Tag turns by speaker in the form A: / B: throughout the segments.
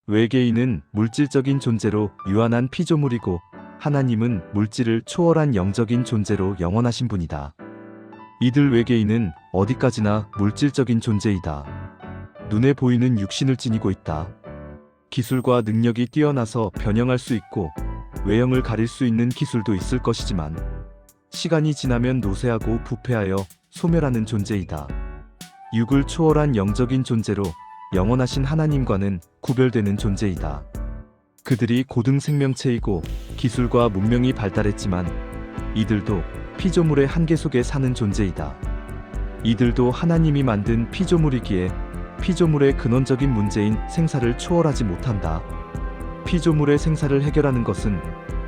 A: 외계인은 물질적인 존재로 유한한 피조물이고 하나님은 물질을 초월한 영적인 존재로 영원하신 분이다. 이들 외계인은 어디까지나 물질적인 존재이다. 눈에 보이는 육신을 지니고 있다. 기술과 능력이 뛰어나서 변형할 수 있고 외형을 가릴 수 있는 기술도 있을 것이지만 시간이 지나면 노쇠하고 부패하여 소멸하는 존재이다. 육을 초월한 영적인 존재로 영원하신 하나님과는 구별되는 존재이다. 그들이 고등 생명체이고 기술과 문명이 발달했지만 이들도 피조물의 한계 속에 사는 존재이다. 이들도 하나님이 만든 피조물이기에 피조물의 근원적인 문제인 생사를 초월하지 못한다. 피조물의 생사를 해결하는 것은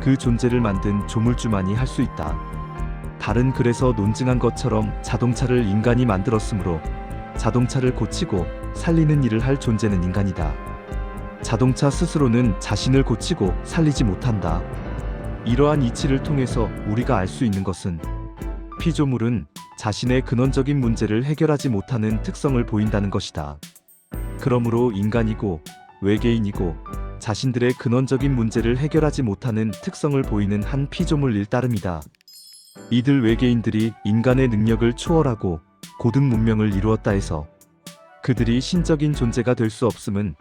A: 그 존재를 만든 조물주만이 할 수 있다. 다른 글에서 논증한 것처럼 자동차를 인간이 만들었으므로 자동차를 고치고 살리는 일을 할 존재는 인간이다. 자동차 스스로는 자신을 고치고 살리지 못한다. 이러한 이치를 통해서 우리가 알 수 있는 것은 피조물은 자신의 근원적인 문제를 해결하지 못하는 특성을 보인다는 것이다. 그러므로 인간이고 외계인이고 자신들의 근원적인 문제를 해결하지 못하는 특성을 보이는 한 피조물일 따름이다. 이들 외계인들이 인간의 능력을 초월하고 고등 문명을 이루었다 해서 그들이 신적인 존재가 될 수 없음은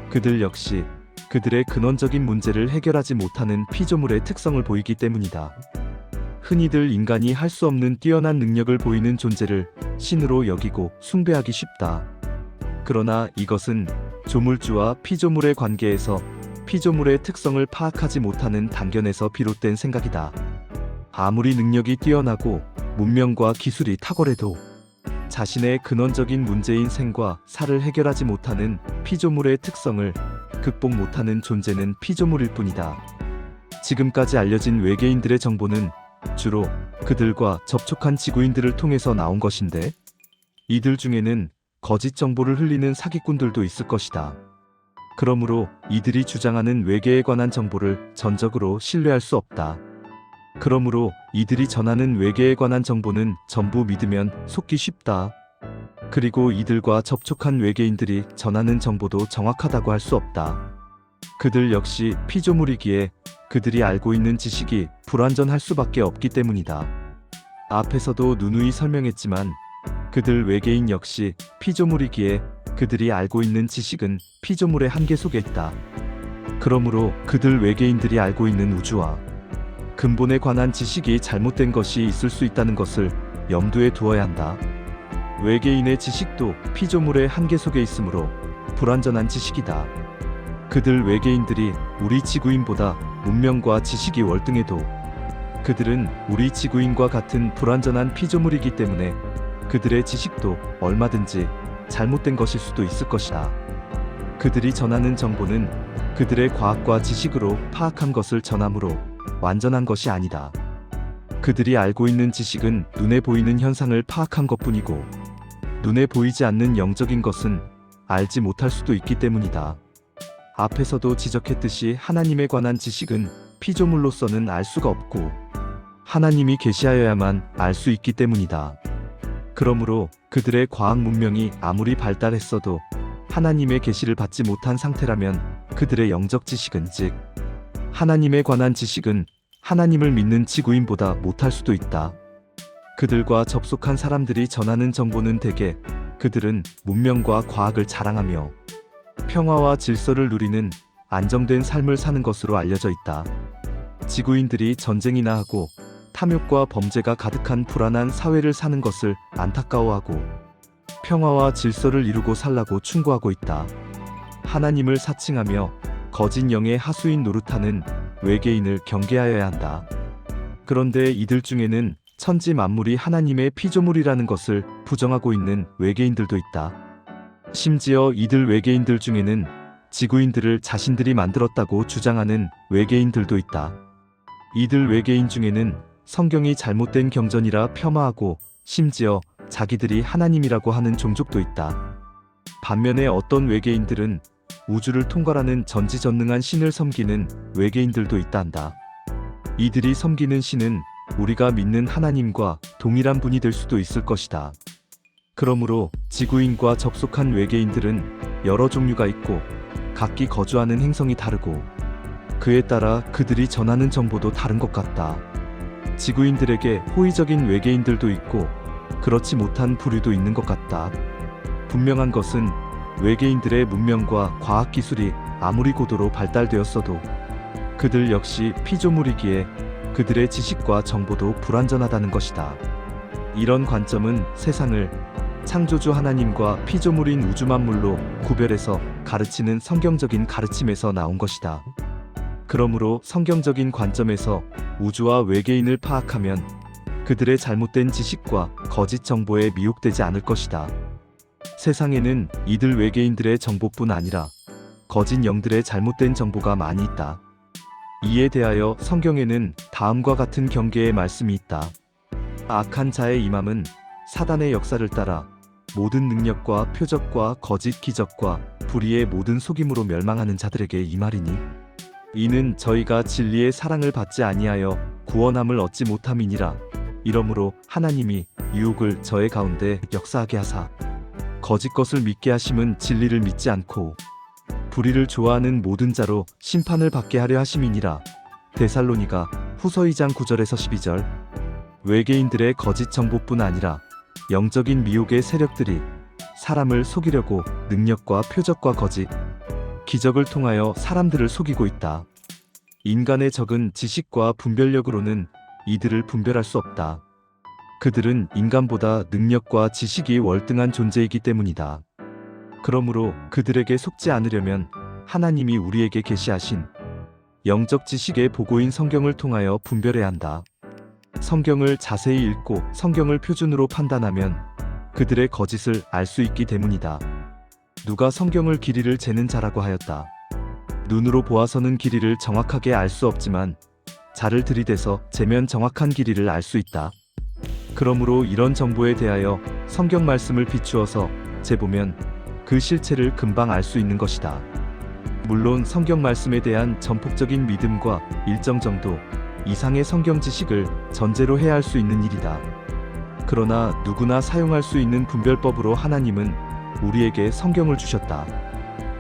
A: 그들 역시 그들의 근원적인 문제를 해결하지 못하는 피조물의 특성을 보이기 때문이다. 흔히들 인간이 할 수 없는 뛰어난 능력을 보이는 존재를 신으로 여기고 숭배하기 쉽다. 그러나 이것은 조물주와 피조물의 관계에서 피조물의 특성을 파악하지 못하는 단견에서 비롯된 생각이다. 아무리 능력이 뛰어나고 문명과 기술이 탁월해도 자신의 근원적인 문제인 생과 사를 해결하지 못하는 피조물의 특성을 극복 못하는 존재는 피조물일 뿐이다. 지금까지 알려진 외계인들의 정보는 주로 그들과 접촉한 지구인들을 통해서 나온 것인데 이들 중에는 거짓 정보를 흘리는 사기꾼들도 있을 것이다. 그러므로 이들이 주장하는 외계에 관한 정보를 전적으로 신뢰할 수 없다. 그러므로 이들이 전하는 외계에 관한 정보는 전부 믿으면 속기 쉽다. 그리고 이들과 접촉한 외계인들이 전하는 정보도 정확하다고 할 수 없다. 그들 역시 피조물이기에 그들이 알고 있는 지식이 불완전할 수밖에 없기 때문이다. 앞에서도 누누이 설명했지만 그들 외계인 역시 피조물이기에 그들이 알고 있는 지식은 피조물의 한계 속에 있다. 그러므로 그들 외계인들이 알고 있는 우주와 근본에 관한 지식이 잘못된 것이 있을 수 있다는 것을 염두에 두어야 한다. 외계인의 지식도 피조물의 한계 속에 있으므로 불완전한 지식이다. 그들 외계인들이 우리 지구인보다 문명과 지식이 월등해도 그들은 우리 지구인과 같은 불완전한 피조물이기 때문에 그들의 지식도 얼마든지 잘못된 것일 수도 있을 것이다. 그들이 전하는 정보는 그들의 과학과 지식으로 파악한 것을 전하므로 완전한 것이 아니다. 그들이 알고 있는 지식은 눈에 보이는 현상을 파악한 것뿐이고 눈에 보이지 않는 영적인 것은 알지 못할 수도 있기 때문이다. 앞에서도 지적했듯이 하나님에 관한 지식은 피조물로서는 알 수가 없고 하나님이 계시하여야만 알 수 있기 때문이다. 그러므로 그들의 과학 문명이 아무리 발달했어도 하나님의 계시를 받지 못한 상태라면 그들의 영적 지식은 즉 하나님에 관한 지식은 하나님을 믿는 지구인보다 못할 수도 있다. 그들과 접속한 사람들이 전하는 정보는 대개 그들은 문명과 과학을 자랑하며 평화와 질서를 누리는 안정된 삶을 사는 것으로 알려져 있다. 지구인들이 전쟁이나 하고 탐욕과 범죄가 가득한 불안한 사회를 사는 것을 안타까워하고 평화와 질서를 이루고 살라고 충고하고 있다. 하나님을 사칭하며 거짓 영의 하수인 노릇하는 외계인을 경계하여야 한다. 그런데 이들 중에는 천지 만물이 하나님의 피조물이라는 것을 부정하고 있는 외계인들도 있다. 심지어 이들 외계인들 중에는 지구인들을 자신들이 만들었다고 주장하는 외계인들도 있다. 이들 외계인 중에는 성경이 잘못된 경전이라 폄하하고 심지어 자기들이 하나님이라고 하는 종족도 있다. 반면에 어떤 외계인들은 우주를 통괄하는 전지전능한 신을 섬기는 외계인들도 있다 한다. 이들이 섬기는 신은 우리가 믿는 하나님과 동일한 분이 될 수도 있을 것이다. 그러므로 지구인과 접속한 외계인들은 여러 종류가 있고 각기 거주하는 행성이 다르고 그에 따라 그들이 전하는 정보도 다른 것 같다. 지구인들에게 호의적인 외계인들도 있고 그렇지 못한 부류도 있는 것 같다. 분명한 것은 외계인들의 문명과 과학기술이 아무리 고도로 발달되었어도 그들 역시 피조물이기에 그들의 지식과 정보도 불완전하다는 것이다. 이런 관점은 세상을 창조주 하나님과 피조물인 우주만물로 구별해서 가르치는 성경적인 가르침에서 나온 것이다. 그러므로 성경적인 관점에서 우주와 외계인을 파악하면 그들의 잘못된 지식과 거짓 정보에 미혹되지 않을 것이다. 세상에는 이들 외계인들의 정보뿐 아니라 거짓 영들의 잘못된 정보가 많이 있다. 이에 대하여 성경에는 다음과 같은 경계의 말씀이 있다. 악한 자의 임함은 사단의 역사를 따라 모든 능력과 표적과 거짓 기적과 불의의 모든 속임으로 멸망하는 자들에게 임하리니 이는 저희가 진리의 사랑을 받지 아니하여 구원함을 얻지 못함이니라. 이러므로 하나님이 유혹을 저의 가운데 역사하게 하사 거짓 것을 믿게 하심은 진리를 믿지 않고 불의를 좋아하는 모든 자로 심판을 받게 하려 하심이니라. 데살로니가 후서 2장 9절에서 12절. 외계인들의 거짓 정보뿐 아니라 영적인 미혹의 세력들이 사람을 속이려고 능력과 표적과 거짓, 기적을 통하여 사람들을 속이고 있다. 인간의 적은 지식과 분별력으로는 이들을 분별할 수 없다. 그들은 인간보다 능력과 지식이 월등한 존재이기 때문이다. 그러므로 그들에게 속지 않으려면 하나님이 우리에게 계시하신 영적 지식의 보고인 성경을 통하여 분별해야 한다. 성경을 자세히 읽고 성경을 표준으로 판단하면 그들의 거짓을 알 수 있기 때문이다. 누가 성경을 길이를 재는 자라고 하였다. 눈으로 보아서는 길이를 정확하게 알 수 없지만 자를 들이대서 재면 정확한 길이를 알 수 있다. 그러므로 이런 정보에 대하여 성경 말씀을 비추어서 재보면 그 실체를 금방 알 수 있는 것이다. 물론 성경 말씀에 대한 전폭적인 믿음과 일정 정도 이상의 성경 지식을 전제로 해야 할 수 있는 일이다. 그러나 누구나 사용할 수 있는 분별법으로 하나님은 우리에게 성경을 주셨다.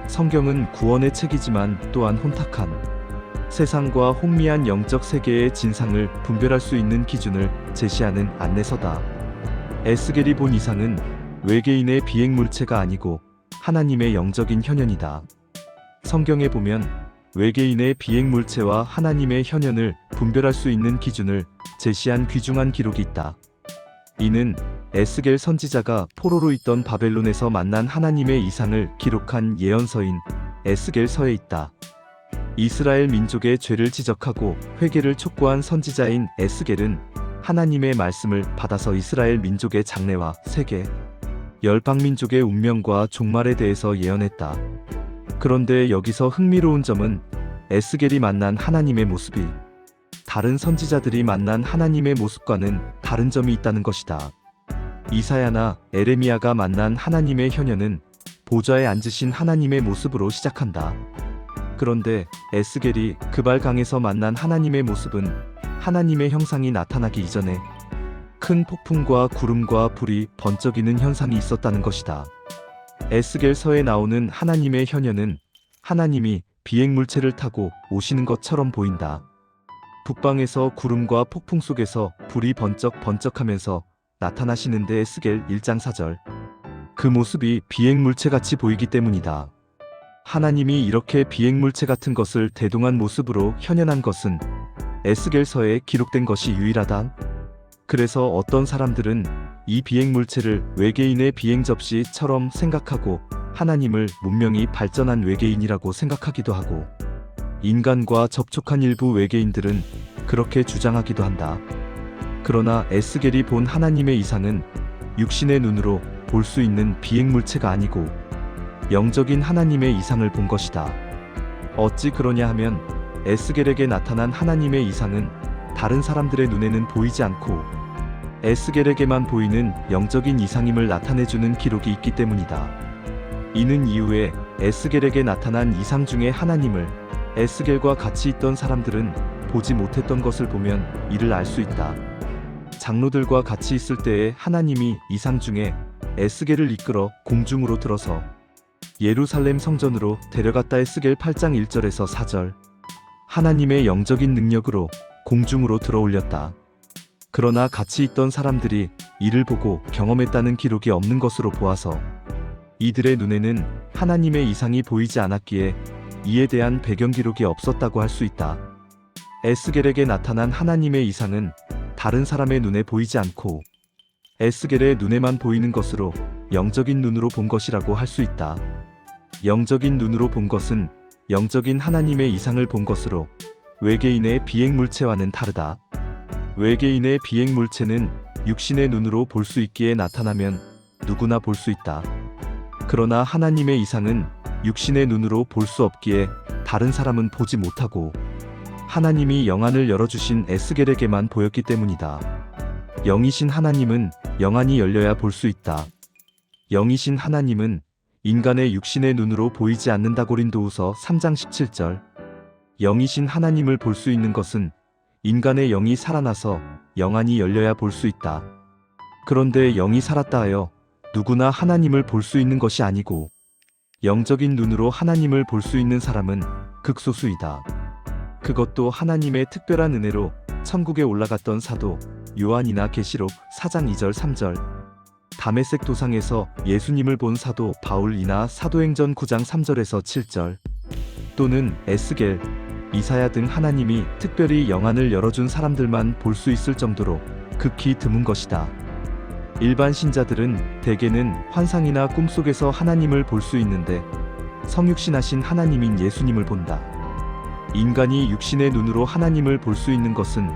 A: 성경은 구원의 책이지만 또한 혼탁한 세상과 혼미한 영적 세계의 진상을 분별할 수 있는 기준을 제시하는 안내서다. 에스겔이 본 이상은 외계인의 비행물체가 아니고 하나님의 영적인 현현이다. 성경에 보면 외계인의 비행물체와 하나님의 현현을 분별할 수 있는 기준을 제시한 귀중한 기록이 있다. 이는 에스겔 선지자가 포로로 있던 바벨론에서 만난 하나님의 이상을 기록한 예언서인 에스겔서에 있다. 이스라엘 민족의 죄를 지적하고 회개를 촉구한 선지자인 에스겔은 하나님의 말씀을 받아서 이스라엘 민족의 장래와 세계, 열방 민족의 운명과 종말에 대해서 예언했다. 그런데 여기서 흥미로운 점은 에스겔이 만난 하나님의 모습이 다른 선지자들이 만난 하나님의 모습과는 다른 점이 있다는 것이다. 이사야나 에레미야가 만난 하나님의 현현은 보좌에 앉으신 하나님의 모습으로 시작한다. 그런데 에스겔이 그발강에서 만난 하나님의 모습은 하나님의 형상이 나타나기 이전에 큰 폭풍과 구름과 불이 번쩍이는 현상이 있었다는 것이다. 에스겔서에 나오는 하나님의 현현은 하나님이 비행물체를 타고 오시는 것처럼 보인다. 북방에서 구름과 폭풍 속에서 불이 번쩍번쩍하면서 나타나시는데 에스겔 1장 4절. 그 모습이 비행물체같이 보이기 때문이다. 하나님이 이렇게 비행물체 같은 것을 대동한 모습으로 현현한 것은 에스겔서에 기록된 것이 유일하다. 그래서 어떤 사람들은 이 비행물체를 외계인의 비행접시처럼 생각하고 하나님을 문명이 발전한 외계인이라고 생각하기도 하고 인간과 접촉한 일부 외계인들은 그렇게 주장하기도 한다. 그러나 에스겔이 본 하나님의 이상은 육신의 눈으로 볼 수 있는 비행물체가 아니고 영적인 하나님의 이상을 본 것이다. 어찌 그러냐 하면 에스겔에게 나타난 하나님의 이상은 다른 사람들의 눈에는 보이지 않고 에스겔에게만 보이는 영적인 이상임을 나타내주는 기록이 있기 때문이다. 이는 이후에 에스겔에게 나타난 이상 중에 하나님을 에스겔과 같이 있던 사람들은 보지 못했던 것을 보면 이를 알 수 있다. 장로들과 같이 있을 때에 하나님이 이상 중에 에스겔을 이끌어 공중으로 들어서 예루살렘 성전으로 데려갔다. 에스겔 8장 1절에서 4절. 하나님의 영적인 능력으로 공중으로 들어올렸다. 그러나 같이 있던 사람들이 이를 보고 경험했다는 기록이 없는 것으로 보아서 이들의 눈에는 하나님의 이상이 보이지 않았기에 이에 대한 배경 기록이 없었다고 할 수 있다. 에스겔에게 나타난 하나님의 이상은 다른 사람의 눈에 보이지 않고 에스겔의 눈에만 보이는 것으로 영적인 눈으로 본 것이라고 할 수 있다. 영적인 눈으로 본 것은 영적인 하나님의 이상을 본 것으로 외계인의 비행물체와는 다르다. 외계인의 비행물체는 육신의 눈으로 볼 수 있기에 나타나면 누구나 볼 수 있다. 그러나 하나님의 이상은 육신의 눈으로 볼 수 없기에 다른 사람은 보지 못하고 하나님이 영안을 열어주신 에스겔에게만 보였기 때문이다. 영이신 하나님은 영안이 열려야 볼 수 있다. 영이신 하나님은 인간의 육신의 눈으로 보이지 않는다. 고린도후서 3장 17절. 영이신 하나님을 볼 수 있는 것은 인간의 영이 살아나서 영안이 열려야 볼 수 있다. 그런데 영이 살았다 하여 누구나 하나님을 볼 수 있는 것이 아니고 영적인 눈으로 하나님을 볼 수 있는 사람은 극소수이다. 그것도 하나님의 특별한 은혜로 천국에 올라갔던 사도 요한이나 계시록 4장 2절 3절. 다메섹 도상에서 예수님을 본 사도 바울이나 사도행전 9장 3절에서 7절. 또는 에스겔, 이사야 등 하나님이 특별히 영안을 열어준 사람들만 볼 수 있을 정도로 극히 드문 것이다. 일반 신자들은 대개는 환상이나 꿈속에서 하나님을 볼 수 있는데 성육신하신 하나님인 예수님을 본다. 인간이 육신의 눈으로 하나님을 볼 수 있는 것은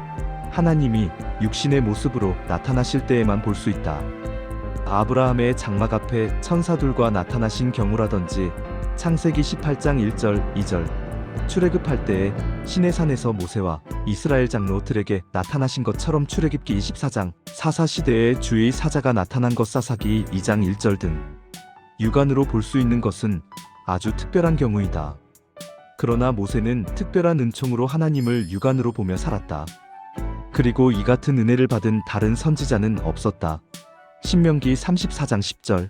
A: 하나님이 육신의 모습으로 나타나실 때에만 볼 수 있다. 아브라함의 장막 앞에 천사들과 나타나신 경우라든지 창세기 18장 1절 2절, 출애굽할 때에 시내산에서 모세와 이스라엘 장로들에게 나타나신 것처럼 출애굽기 24장 사사시대에 주의 사자가 나타난 것 사사기 2장 1절 등 육안으로 볼 수 있는 것은 아주 특별한 경우이다. 그러나 모세는 특별한 은총으로 하나님을 육안으로 보며 살았다. 그리고 이 같은 은혜를 받은 다른 선지자는 없었다. 신명기 34장 10절.